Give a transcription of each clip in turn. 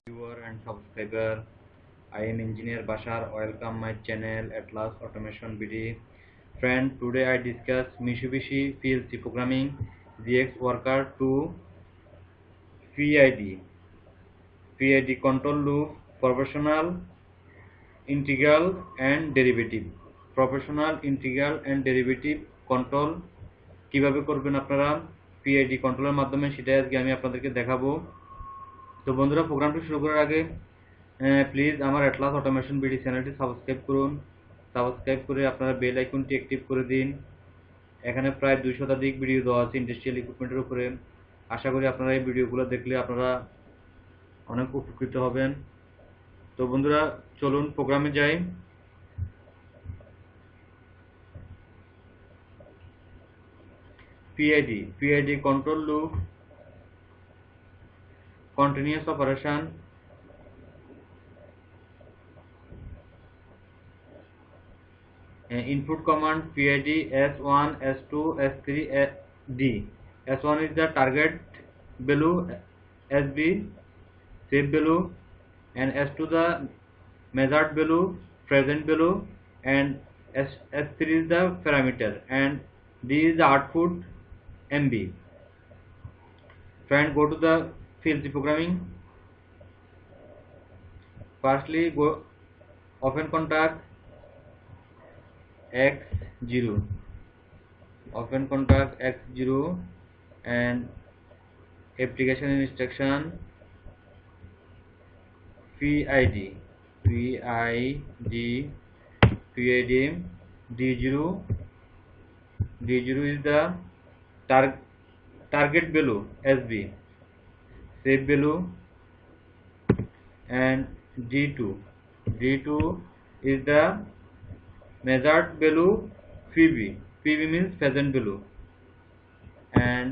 Viewer and subscriber. I am Engineer Bashar. Welcome my channel Atlas Automation BD. Friend, today I discuss Mitsubishi PLC programming GX Worker to PID. PID control loop, proportional, integral and derivative. Proportional, integral and derivative control কিভাবে করবেন আপনারা PID কন্ট্রোলের মাধ্যমে সেটা আজকে আমি আপনাদেরকে দেখাবো। তো বন্ধুরা, প্রোগ্রামটি শুরু করার আগে প্লিজ আমার অ্যাটলাস অটোমেশন বিডি চ্যানেলটি সাবস্ক্রাইব করুন। সাবস্ক্রাইব করে আপনারা বেল আইকনটি অ্যাক্টিভ করে দিন। এখানে প্রায় 200 শতাধিক ভিডিও দেওয়া আছে ইন্ডাস্ট্রিয়াল ইকুইপমেন্টের উপরে। আশা করি আপনারা এই ভিডিওগুলো দেখলে আপনারা অনেক উপকৃত হবেন। তো বন্ধুরা, চলুন প্রোগ্রামে যাই। PID control loop, continuous operation, input command PID S1 S2 S3 D. S1 is the target value, SB save value, and S2 the measured value, present value, and S3 is the parameter, and D is the output MB. Friend, go to the PLC programming. Firstly, go open contact X0, open contact X0, and application instruction PID D0. D0 is the target value, SB save value, and D2 is the measured value, PV means present value, and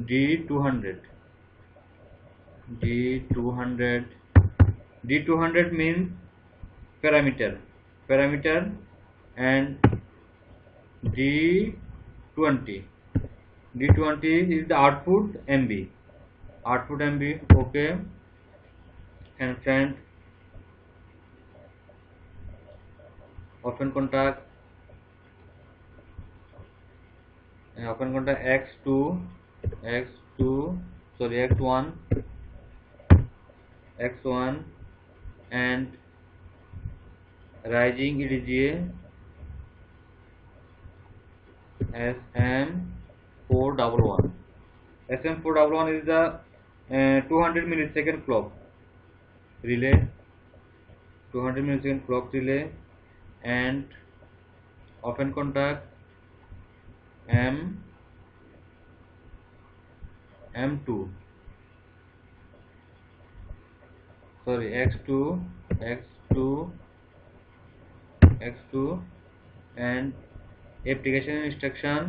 D200 means parameter, and D20 is the output MB. Okay. And friend, open contact X1, and rising EDGA SM411. SM411 is the 200 millisecond clock relay, and open contact X2, and application instruction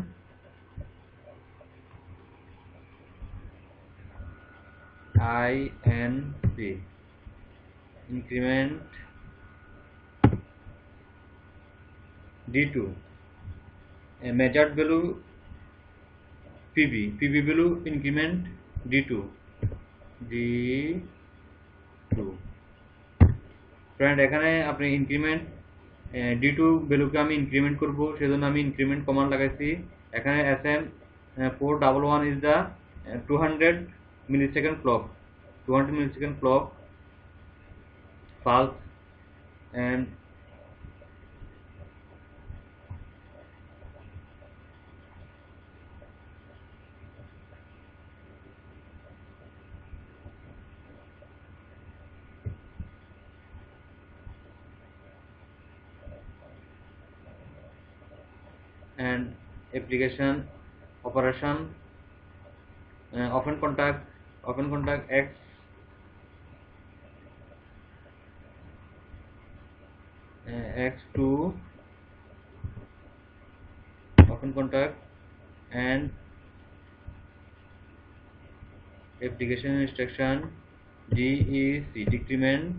INC, increment D2, measured value PV value, increment D2. Friend, এখানে আপনি increment D2 ভ্যালুকে আমি increment করব, সেজন্য আমি increment command লাগাইছি। এখানে SM411 is the 200 millisecond clock pulse, and application operation, open contact X2, open contact, and application instruction DEC, decrement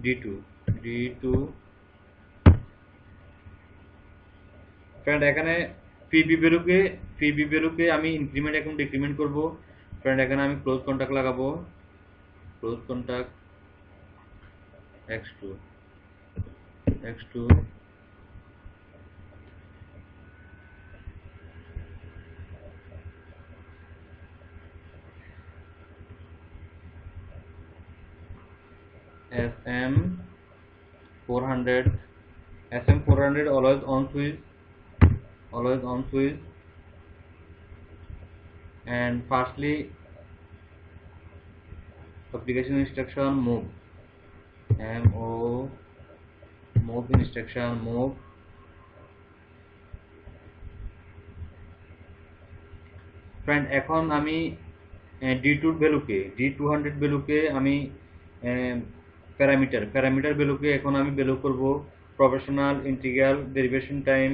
D2. Friend, এখানে PB ভ্যালুকে আমি ইনক্রিমেন্ট এবং ডিক্রিমেন্ট করব। ফ্রেন্ড এখানে আমি ক্লোজ কন্টাক্ট লাগাবো, close contact x2 x2 SM400 SM400 always on switch and firstly application instruction move move instruction move friend এখন আমি D2 ভ্যালুকে D200 ভ্যালুকে আমি প্যারামিটার ভ্যালুকে এখন আমি ভ্যালু করব professional integral derivation time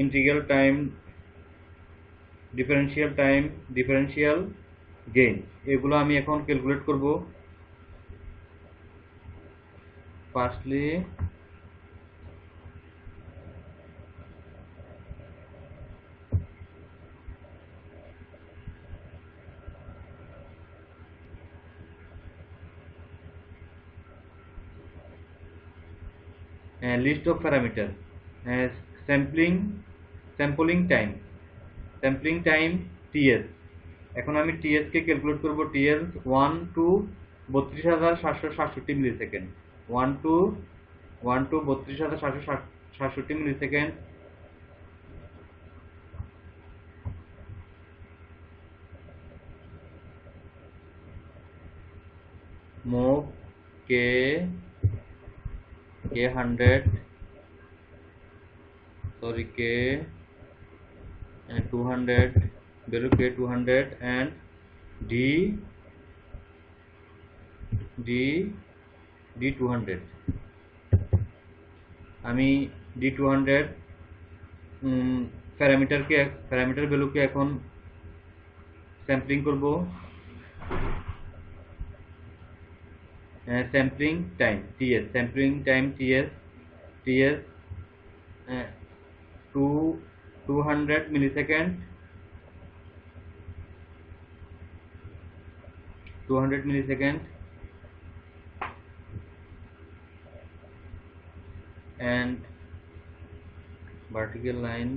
integral time differential gain, এগুলো আমি এখন ক্যালকুলেট করব। Firstly list of parameter sampling time TS, এখন আমি TS কে ক্যালকুলেট করব। TS 1 to 32,767 millisecond, 1 to 32,767 millisecond. move k 100 sorry k 200 value k 200 and d 200 আমি D200 parameter ভ্যালুকে এখন sampling করব। Sampling time TS 200 millisecond, 200 millisecond and vertical line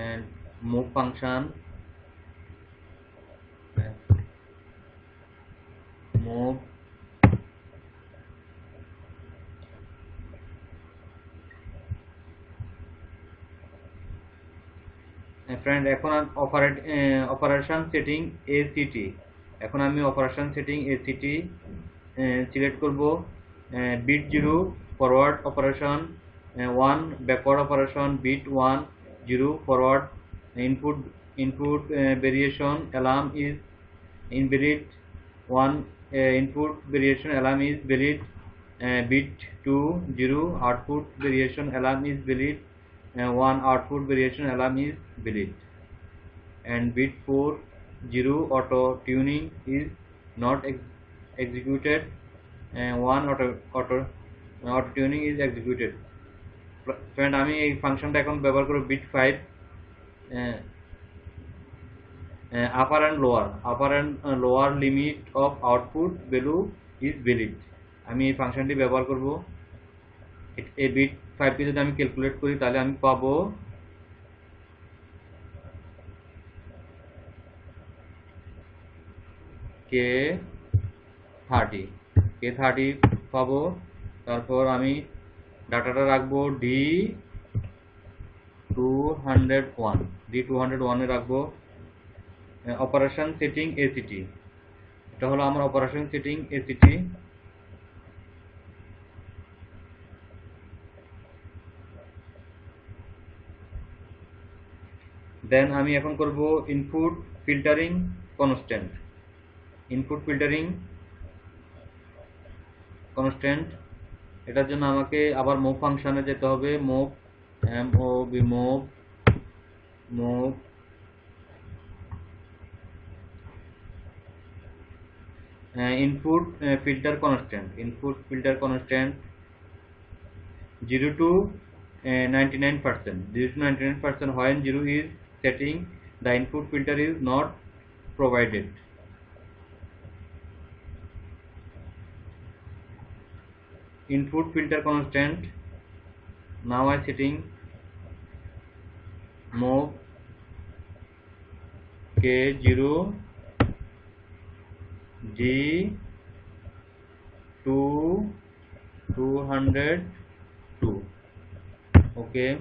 and move function move friend এখন operation setting ACT, এখন আমি operation setting ACT select করব। Bit 0 forward operation, 1 backward operation, bit 1 0 forward, input variation alarm is invalid, 1 input variation alarm is valid, bit 2 0 output variation alarm is valid, 1 output variation alarm is valid, and bit 4 0 auto tuning is not executed, 1 auto tuning is executed। Friend আমি এই ফাংশনটা এখন ব্যবহার করব। Bit 5 upper and lower limit of output value is valid, আমি এই ফাংশনটি ব্যবহার করব। এই বিট 5 কে যদি আমি ক্যালকুলেট করি তাহলে আমি পাবো K30 পাবো। তারপর আমি ডাটাটা রাখবো D201 এ রাখবো। অপারেশন সেটিং ACT, এটা হলো আমার অপারেশন সেটিং ACT। দেন আমি এখন করব ইনপুট ফিল্টারিং কনস্ট্যান্ট। এটার জন্য আমাকে আবার মুভ ফাংশনে যেতে হবে। Move input filter constant 0 to 99%. 0 to 99% when 0 is setting, the input filter is not provided. Input filter constant. Now I setting move K0 G 202. Okay,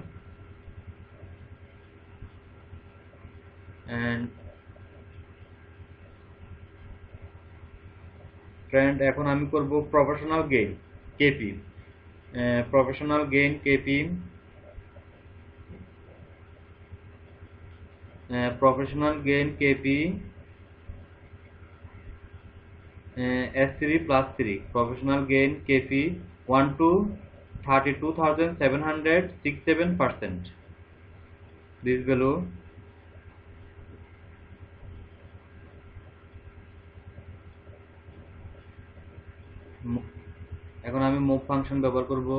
and friend এখন আমি করব professional gain KP. Professional gain KP, professional gain KP S3 plus 3, professional gain KP 1 to 32,767%. This value এখন আমি move function ব্যবহার করব।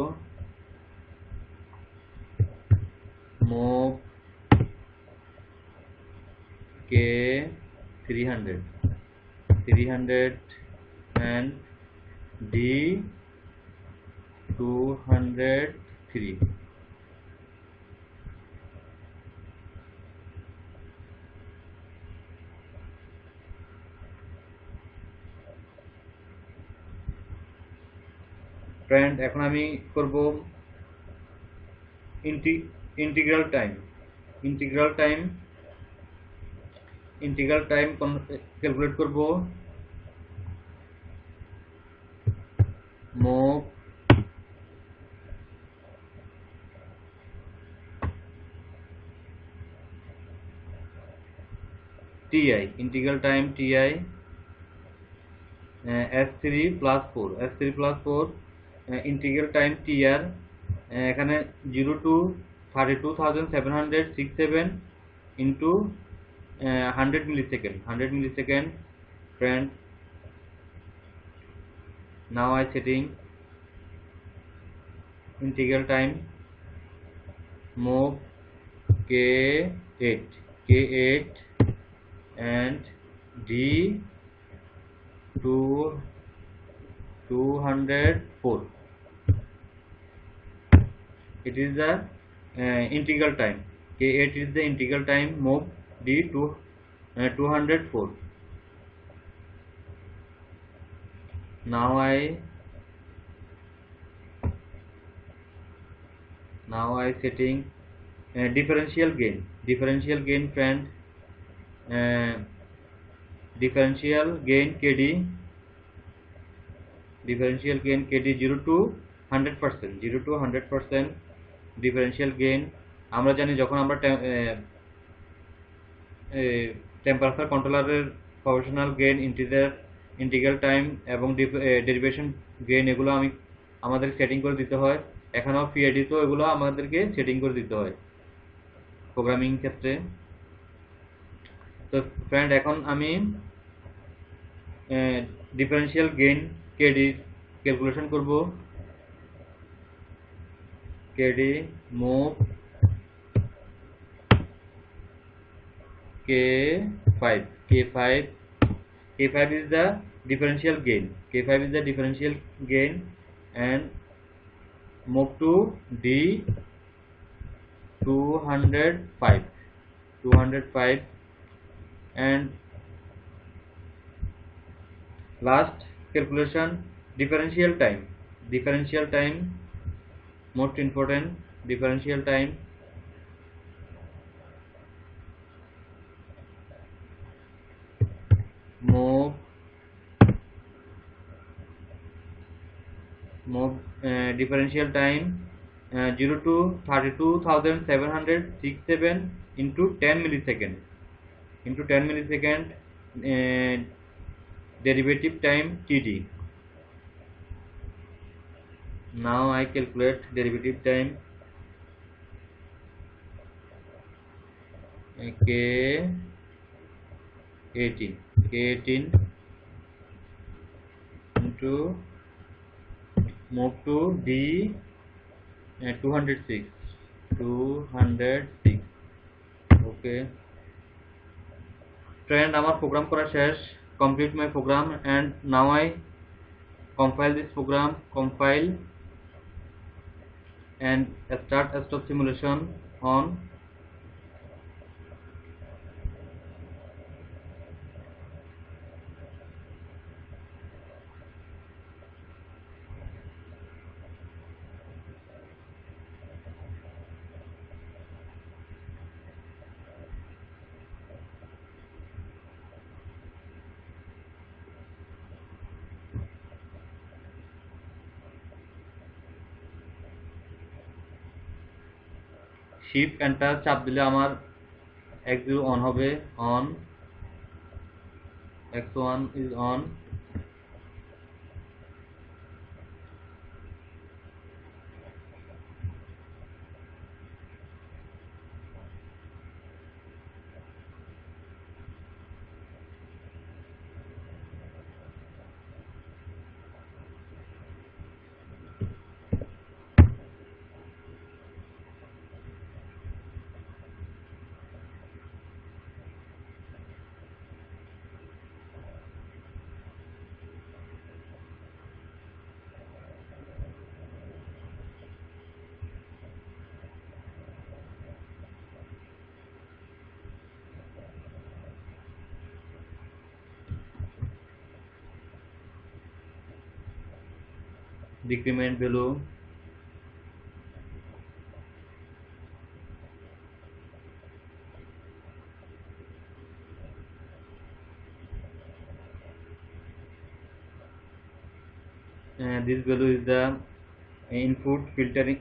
Move K 300 and D 203. Friend এখন আমি করব ইন্টিগ্রাল টাইম ক্যালকুলেট করব। Move TI, integral time TI S3 plus 4 integral time TR এখানে 0 to 32,767 into 100 millisecond. Friend, now I setting integral time move K8 and D 204. It is the integral time. K8 is the integral time. Move D 204. Now I setting differential gain. Friend, differential gain KD 0 to 100%. Differential gain আমরা জানি যখন আমরা temperature কন্ট্রোলারের professional gain integral time এবং derivation gain এগুলো আমাদের setting করে দিতে হয়। এখানেও পিআইডি তো এগুলো আমাদেরকে সেটিং করে দিতে হয় প্রোগ্রামিং ক্ষেত্রে। তো ফ্রেন্ড এখন আমি ডিফারেন্সিয়াল গেইন কেডি ক্যালকুলেশন করব। KD move K5 is the differential gain. And move to D 205 and last calculation differential time most important. Differential time move differential time 0 to 32,767 into 10 millisecond derivative time TD. Now I calculate derivative time K18 into move to D 206 206. Okay friend, আমার program করা শেষ। Complete my program and now I compile this program, compile and start stop simulation on. Shift enter চাপ দিলে আমার x0 on হবে, on, x1 is on. Decrement value, this value is the input filtering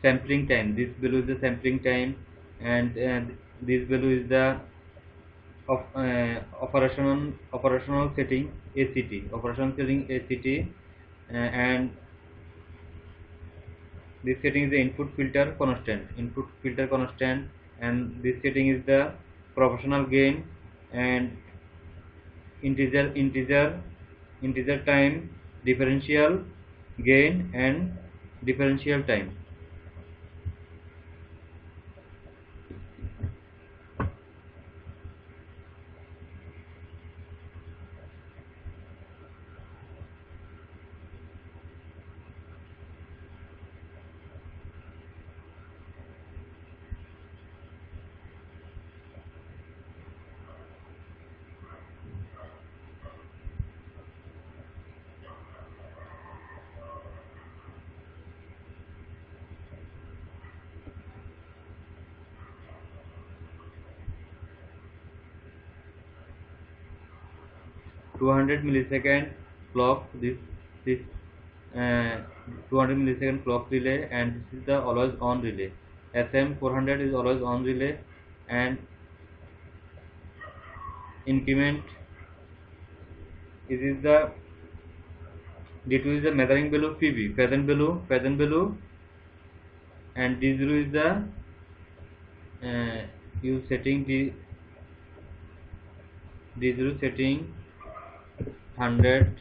sampling time. This value is the sampling time, and this value is the of operational setting ACT, operational setting ACT, and this setting is the input filter constant, and this setting is the proportional gain and integer time, differential gain and differential time. (200 millisecond) clock, this 200 millisecond clock relay, and this is the always on relay. SM400 is always on relay, and increment is the D2 is the measuring value PB, phasant value, and D0 is the use setting D0 setting 100,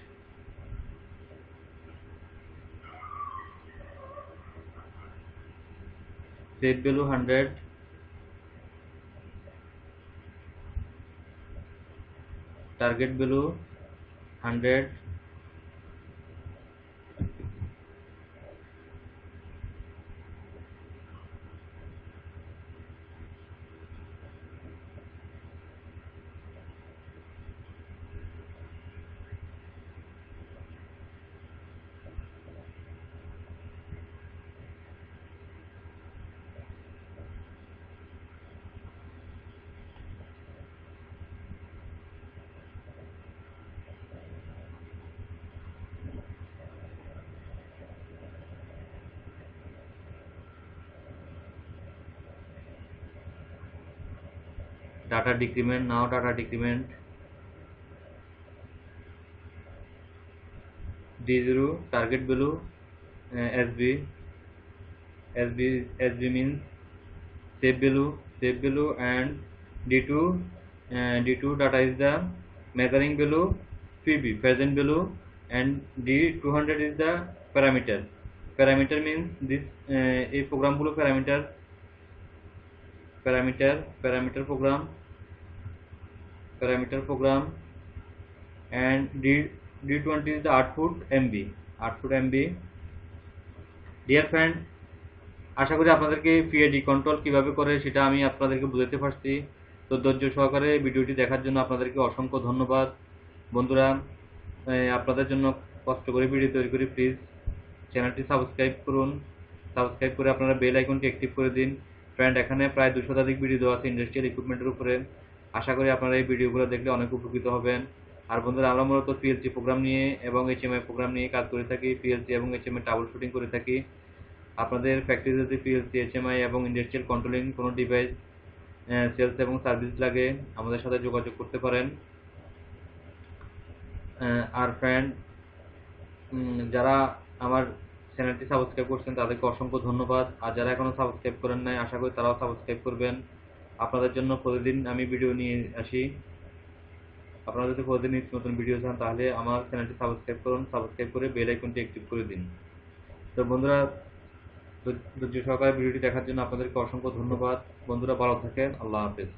set value 100, target value 100, data decrement. Now data decrement D0 target value SB means save value, and D2 data is the measuring value PB, phasant value, and D200 is the parameter. Parameter means this, এই প্রোগ্রামগুলো parameter parameter parameter program parameter program, and D20 is the output MB. Dear friend, আশা করি আপনাদেরকে PID control কিভাবে করে সেটা আমি আপনাদেরকে বুঝাতে পারছি। তো ধৈর্য সহকারে ভিডিওটি দেখার জন্য আপনাদেরকে অসংখ্য ধন্যবাদ। বন্ধুরা, আপনাদের জন্য কষ্ট করে ভিডিও তৈরি করি, প্লিজ চ্যানেলটি সাবস্ক্রাইব করুন। সাবস্ক্রাইব করে আপনারা বেল আইকনটি অ্যাক্টিভ করে দিন। ফ্রেন্ড, এখানে প্রায় 200 শতাধিক ভিডিও দেওয়া আছে ইন্ডাস্ট্রিয়াল ইকুইপমেন্টের উপরে। আশা করি আপনারা এই ভিডিওগুলো দেখলে অনেক উপকৃত হবেন। আর বন্ধুরা, আমরা মূলত PLC প্রোগ্রাম নিয়ে এবং HMI প্রোগ্রাম নিয়ে কাজ করে থাকি। PLC এবং HMI ট্রাবল শুটিং করে থাকি। আপনাদের ফ্যাক্টরি যদি PLC, HMI এবং ইন্ডাস্ট্রিয়াল কন্ট্রোলিং কোনো ডিভাইস সেলস এবং সার্ভিস লাগে, আমাদের সাথে যোগাযোগ করতে পারেন। আর ফ্রেন্ড, যারা আমার চ্যানেলটি সাবস্ক্রাইব করছেন তাদেরকে অসংখ্য ধন্যবাদ। আর যারা এখনো সাবস্ক্রাইব করেন নাই, আশা করি তারাও সাবস্ক্রাইব করবেন। আপনাদের জন্য প্রতিদিন আমি ভিডিও নিয়ে আসি। আপনারা যদি প্রতিদিন নিত্য নতুন ভিডিও চান তাহলে আমার চ্যানেলটি সাবস্ক্রাইব করুন। সাবস্ক্রাইব করে বেল আইকনটি অ্যাক্টিভ করে দিন। তো বন্ধুরা, ধৈর্য সহকারে ভিডিওটি দেখার জন্য আপনাদেরকে অসংখ্য ধন্যবাদ। বন্ধুরা, ভালো থাকেন। আল্লাহ হাফেজ।